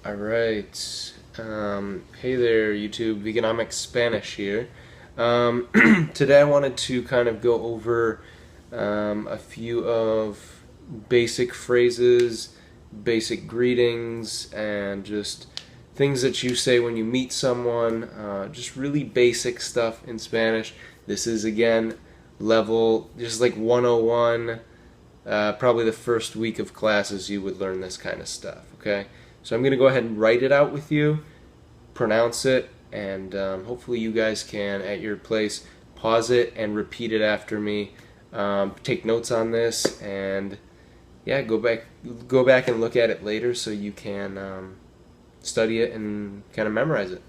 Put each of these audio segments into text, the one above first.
Alright, hey there YouTube, Veganomix Spanish here. Today I wanted to kind of go over a few of basic phrases, basic greetings, and just things that you say when you meet someone, just really basic stuff in Spanish. This is again level, just like 101, probably the first week of classes you would learn this kind of stuff, okay? So I'm going to go ahead and write it out with you, pronounce it, and hopefully you guys can, at your place, pause it and repeat it after me. Take notes on this, and yeah, go back and look at it later so you can study it and kind of memorize it.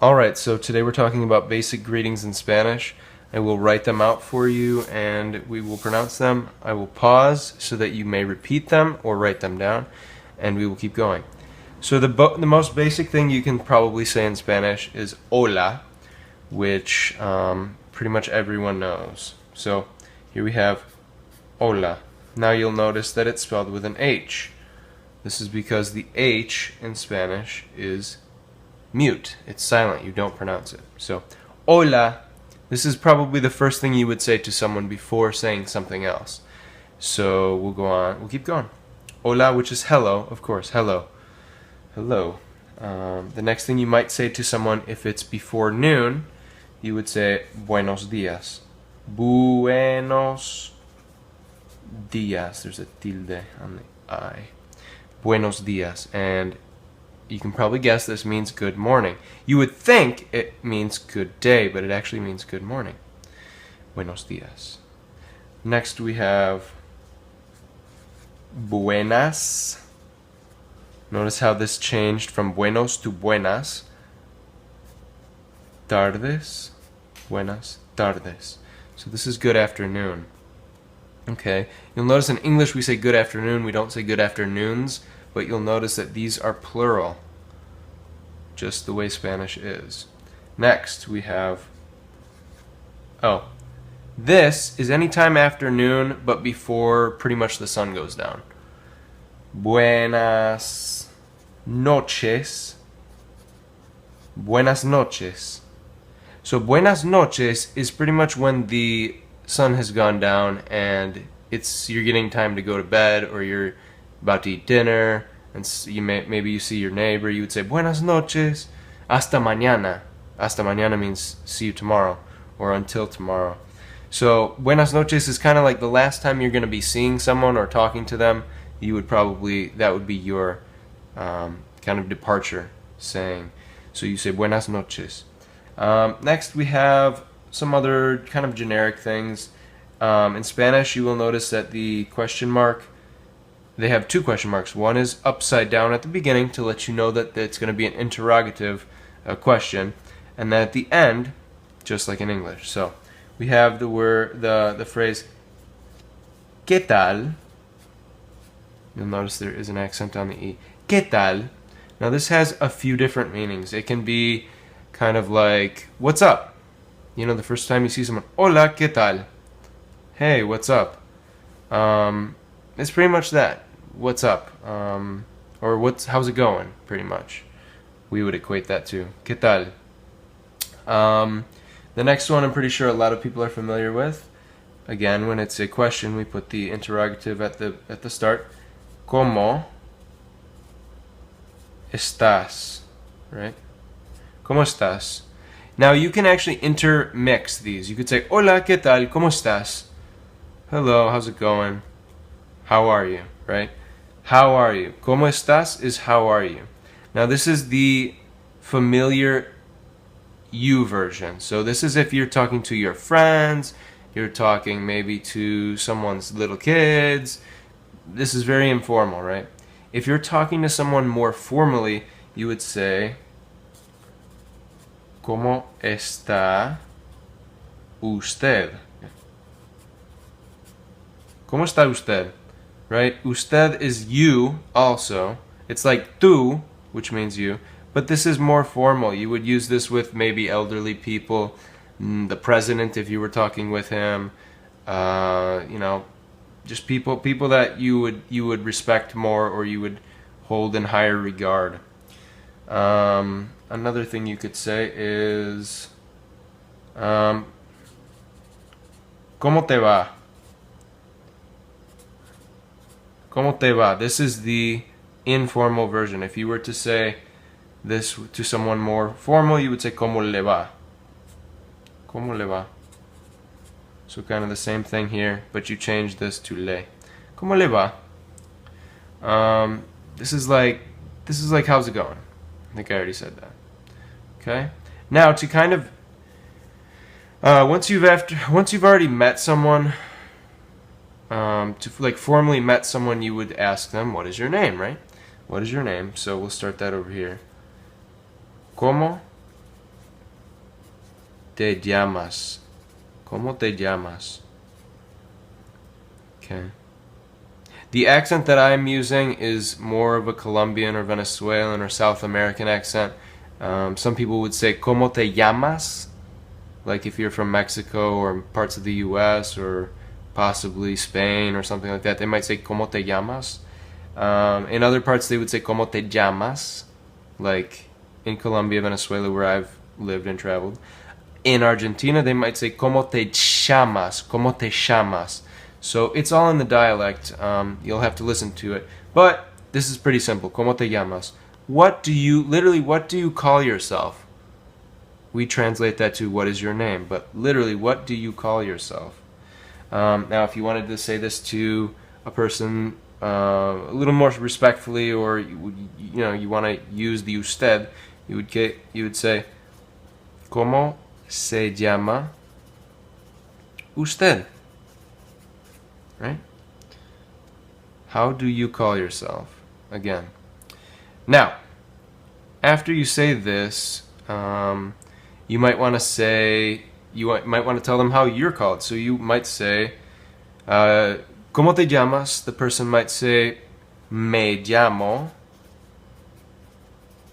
Alright, so today we're talking about basic greetings in Spanish. I will write them out for you and we will pronounce them. I will pause so that you may repeat them or write them down, and we will keep going. So the most basic thing you can probably say in Spanish is hola, which pretty much everyone knows. So here we have hola. Now you'll notice that it's spelled with an H. This is because the H in Spanish is mute. It's silent. You don't pronounce it. So hola. This is probably the first thing you would say to someone before saying something else. So we'll go on. We'll keep going. Hola, which is hello, of course, hello. Hello. The next thing you might say to someone if it's before noon, you would say buenos dias. Buenos dias. There's a tilde on the I. Buenos dias. And you can probably guess this means good morning. You would think it means good day, but it actually means good morning. Buenos dias. Next we have buenas. Notice how this changed from buenos to buenas. Tardes. Buenas tardes. So this is good afternoon. Okay. You'll notice in English we say good afternoon. We don't say good afternoons. But you'll notice that these are plural. Just the way Spanish is. Next we have... this is anytime after noon, but before pretty much the sun goes down. Buenas noches. Buenas noches. So buenas noches is pretty much when the sun has gone down and you're getting time to go to bed, or you're about to eat dinner, and maybe you see your neighbor. You would say buenas noches, hasta mañana. Hasta mañana means see you tomorrow, or until tomorrow. So buenas noches is kind of like the last time you're going to be seeing someone or talking to them. That would be your kind of departure saying. So you say buenas noches. Next we have some other kind of generic things. In Spanish you will notice that the question mark, they have two question marks. One is upside down at the beginning to let you know that it's going to be an interrogative question, and then at the end, just like in English. So we have the phrase ¿Qué tal? You'll notice there is an accent on the E. ¿Qué tal? Now this has a few different meanings. It can be kind of like, what's up? You know, the first time you see someone, hola, ¿qué tal? Hey, what's up? It's pretty much that. What's up? Or how's it going? Pretty much. We would equate that to ¿Qué tal? The next one I'm pretty sure a lot of people are familiar with. Again, when it's a question, we put the interrogative at the start. ¿Cómo estás? Right? ¿Cómo estás? Now you can actually intermix these. You could say hola, ¿qué tal? ¿Cómo estás? Hello, how's it going? How are you? Right? How are you? ¿Cómo estás is how are you. Now this is the familiar you version. So this is if you're talking to your friends, you're talking maybe to someone's little kids. This is very informal, right? If you're talking to someone more formally, you would say ¿Cómo está usted? ¿Cómo está usted? Right? Usted is you also. It's like tú, which means you, but this is more formal. You would use this with maybe elderly people, the president if you were talking with him, you know, just people that you would respect more, or you would hold in higher regard. Another thing you could say is ¿Cómo te va? ¿Cómo te va? This is the informal version. If you were to say this to someone more formal, you would say ¿Cómo le va? ¿Cómo le va? So kind of the same thing here, but you change this to le. ¿Cómo le va? This is like how's it going? I think I already said that. Okay. Now to kind of once you've already met someone, to like formally met someone, you would ask them, "What is your name?" Right? What is your name? So we'll start that over here. ¿Cómo te llamas? ¿Cómo te llamas? Okay. The accent that I'm using is more of a Colombian or Venezuelan or South American accent. Some people would say ¿Cómo te llamas? Like if you're from Mexico or parts of the US or possibly Spain or something like that, they might say ¿Cómo te llamas? In other parts they would say ¿Cómo te llamas? Like in Colombia, Venezuela, where I've lived and traveled. In Argentina, they might say ¿Cómo te llamas? ¿Cómo te llamas? So it's all in the dialect. You'll have to listen to it. But this is pretty simple. ¿Cómo te llamas? What do you call yourself? We translate that to what is your name, but literally, what do you call yourself? Now, if you wanted to say this to a person a little more respectfully, or you want to use the usted, you would say ¿Cómo se llama usted? Right? How do you call yourself? Again. Now, after you say this, you might want to tell them how you're called. So you might say, ¿Cómo te llamas? The person might say, Me llamo.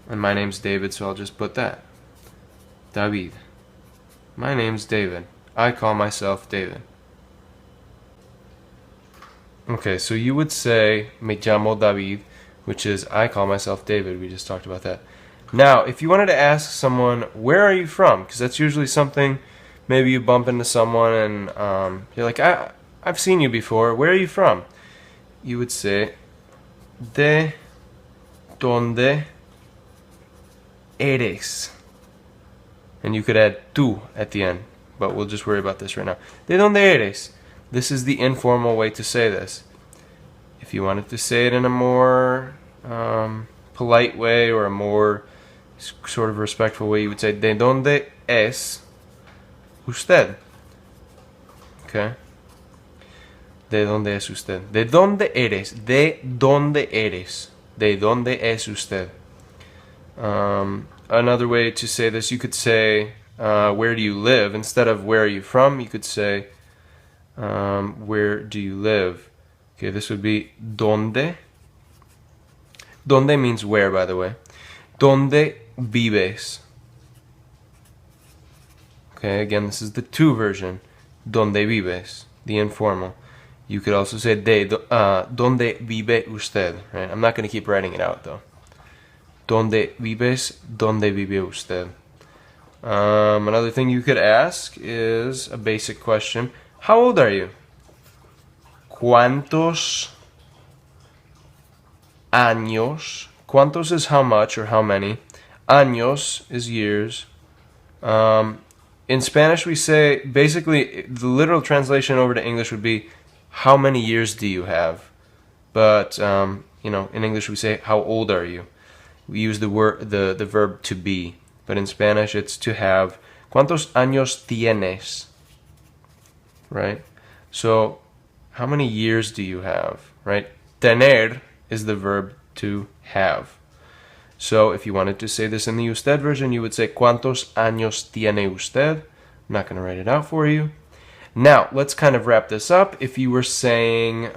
And my name's David, so I'll just put that. David. My name's David. I call myself David. Okay, so you would say, Me llamo David, which is, I call myself David. We just talked about that. Now, if you wanted to ask someone, where are you from? Because that's usually something, maybe you bump into someone and you're like, I've seen you before. Where are you from? You would say, ¿De dónde eres? And you could add tú at the end, but we'll just worry about this right now. ¿De dónde eres? This is the informal way to say this. If you wanted to say it in a more polite way or a more sort of respectful way, you would say, ¿De dónde es usted? Okay? ¿De dónde es usted? ¿De dónde eres? ¿De dónde eres? ¿De dónde es usted? Another way to say this, you could say, where do you live? Instead of where are you from, you could say, where do you live? Okay, this would be ¿Dónde? ¿Dónde means where, by the way. ¿Dónde vives? Okay, again, this is the tú version. ¿Dónde vives? The informal. You could also say ¿Dónde vive usted? Right? I'm not going to keep writing it out, though. ¿Dónde vives? ¿Dónde vive usted? Another thing you could ask is a basic question. How old are you? ¿Cuántos años? ¿Cuántos is how much or how many. Años is years. In Spanish we say, basically, the literal translation over to English would be, how many years do you have? But, in English we say, how old are you? We use the verb to be. But in Spanish it's to have. ¿Cuántos años tienes? Right? So, how many years do you have? Right? Tener is the verb to have. So, if you wanted to say this in the usted version, you would say, ¿Cuántos años tiene usted? I'm not going to write it out for you. Now, let's kind of wrap this up. If you were saying,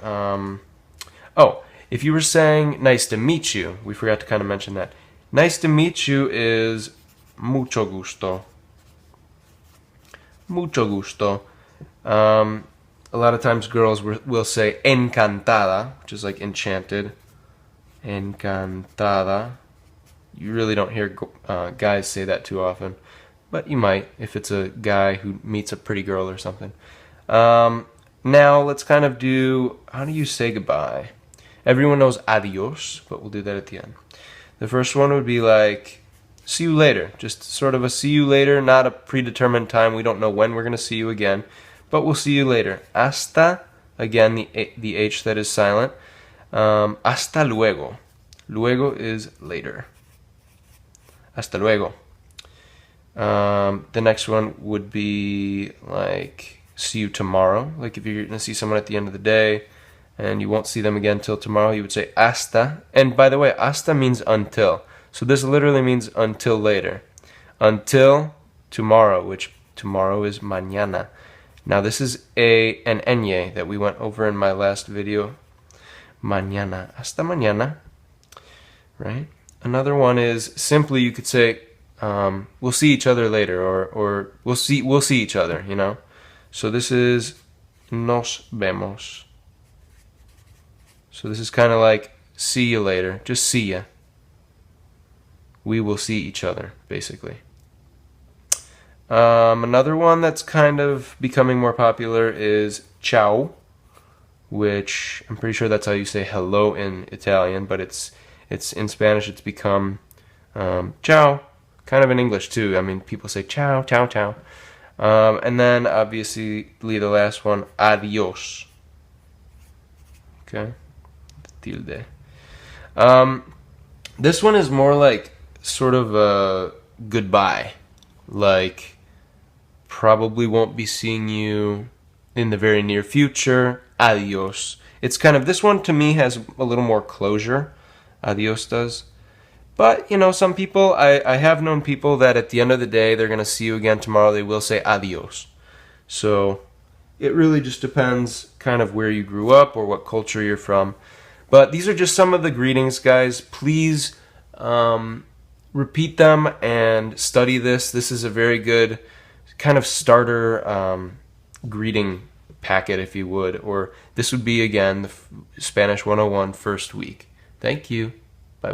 if you were saying, nice to meet you, we forgot to kind of mention that. Nice to meet you is mucho gusto. Mucho gusto. A lot of times girls will say encantada, which is like enchanted. Encantada. You really don't hear guys say that too often, but you might if it's a guy who meets a pretty girl or something. Now let's kind of do, how do you say goodbye? Everyone knows adios, but we'll do that at the end. The first one would be like, see you later. Just sort of a see you later, not a predetermined time. We don't know when we're going to see you again, but we'll see you later. Hasta, again, the H that is silent. Hasta luego. Luego is later. Hasta luego. The next one would be like, see you tomorrow. Like if you're going to see someone at the end of the day and you won't see them again till tomorrow, you would say hasta. And by the way, hasta means until. So this literally means until later. Until tomorrow, which tomorrow is mañana. Now this is an ñ that we went over in my last video. Mañana. Hasta mañana. Right? Another one is simply you could say, we'll see each other later, or we'll see each other, you know? So this is nos vemos. So this is kind of like see you later, just see ya. We will see each other, basically. Another one that's kind of becoming more popular is ciao, which I'm pretty sure that's how you say hello in Italian, but it's in Spanish it's become ciao, kind of in English too. I mean, people say ciao, ciao, ciao. And then obviously the last one, adios. Okay, tilde. This one is more like sort of a goodbye, like probably won't be seeing you in the very near future. Adios. It's kind of, this one to me has a little more closure. Adios does. But, you know, some people, I have known people that at the end of the day, they're going to see you again tomorrow, they will say adios. So, it really just depends kind of where you grew up or what culture you're from. But these are just some of the greetings, guys. Please repeat them and study this. This is a very good kind of starter greeting packet, if you would. Or this would be, again, the Spanish 101 first week. Thank you.